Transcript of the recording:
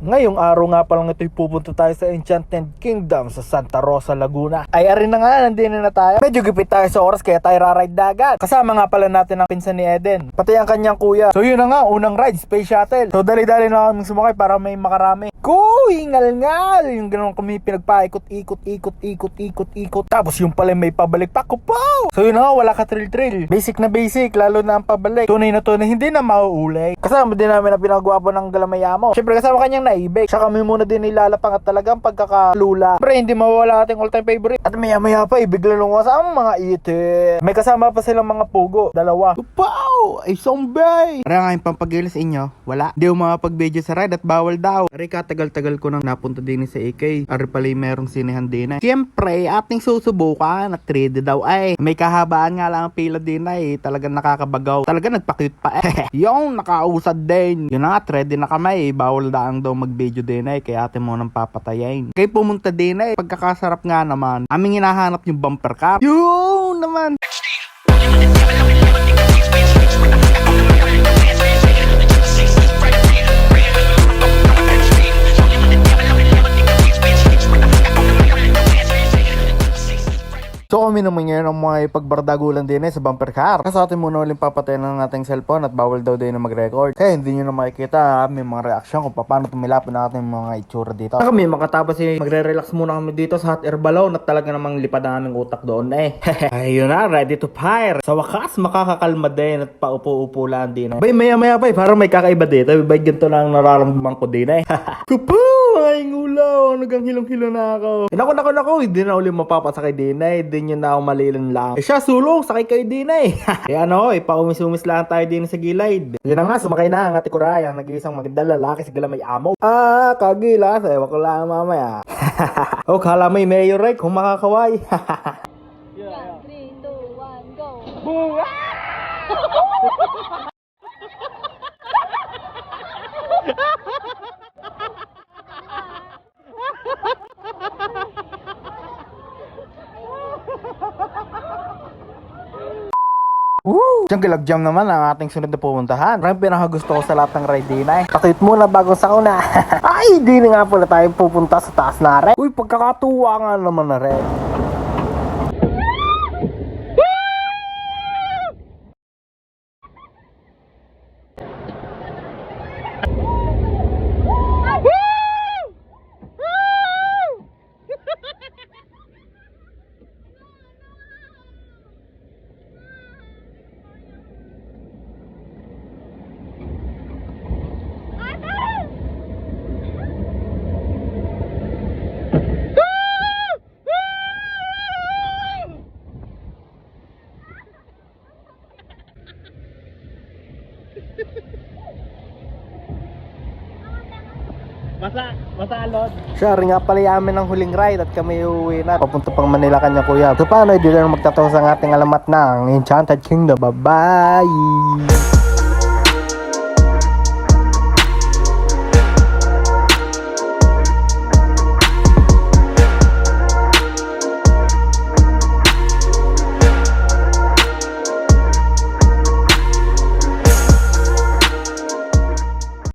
Ngayong araw nga palang ito'y pupunta tayo sa Enchanted Kingdom sa Santa Rosa, Laguna. Ay arin na nga, nandito na tayo. Medyo gipit tayo sa oras kaya tayo raride dagat. Kasama nga pala natin ang pinsan ni Eden, pati ang kanyang kuya. So yun na nga, unang ride, Space Shuttle. So dali-dali na kami sumakay para may makarami. Hingal-ngal! Yung ganoon kami pinagpaikot-ikot. Tapos yung pala may pabalik pa ko po. So yun na nga, wala ka thrill. Basic na basic, lalo na ang pabalik. Tunay na tunay, hindi na mauulay. Kasama din namin ang pinagwapo ng Galamayamo. Siyempre kasama kanyang naibig. Siya kami muna din nilalapang at talagang pagkakalula. Pero hindi mawawala ating all-time favorite. At maya-maya pa, bigla lumwas ang mga itik. May kasama pa silang mga pugo, dalawa. Wow! Ay zombie! Para nga yung pampagilis inyo, wala. Di umapag-video sa ride at bawal daw. Ari tagal-tagal ko nang napunta din sa AK. Ari pala yung merong sinehan din. Siyempre, ating susubukan at 3D daw ay. May kahabaan nga lang ang pila din ay. Talagang nakakabagaw. Talagang nagpa-cute pa eh. Yung nakausad din. Yun na nga, 3D na kamay. Bawal daang daw mag-video din ay. Kaya atin mo nang papatayin. Kaya pumunta din ay. Pagkakasarap nga naman. Aming hinahanap yung bumper cup. Yun naman. So kami naman ngayon ang mga ipagbardagulan din sa bumper car. Kasi atin muna ulit papatayin ng ating cellphone at bawal daw din na mag-record. Kaya hindi nyo na makikita may mga reaksyon kung paano tumilapin na ating mga itsura dito. Kami makatapos magre-relax muna kami dito sa hot air balloon at talaga namang lipad na aming utak doon eh. Ayun na, ready to fire. Sa wakas makakakalma din at paupo-upo lang din. Bay maya-maya pa parang may kakaiba dito. Bay ganito lang nararamdaman ko din eh. Kupo! Ay ngulaw! Nagang hilong-hilo na ako. Naku, hindi na ulit mapapasakay din eh. Hindi nyo na ako malilan lang. Siya sulong, sakay kayo din eh. Kaya paumis-umis lang tayo din sa gilid. Yun na nga, sumakay na ang ati Kuraya, nag-iisang maganda lalaki sa Galamayamo. Kagilas, ewan ko lang mamaya. Kala mo yung mayor right, kung makakaway. 3, 2, 1, go! Boom! Diyan gilagjam naman ang ating sunod na pupuntahan. Parang pinakagusto ko sa lahat ng ride din ay. Pakit muna bago sa una. Ay, di na nga pala tayo pupunta sa taas na rin. Uy, pagkakatuwa nga naman na rin. Masalot. Siya rin nga pala yamin ng huling ride at kami uuwi na. Papunta pang Manila kanya kuya. So paano, dito na magtatawas ang ating alamat ng Enchanted Kingdom. Bye-bye!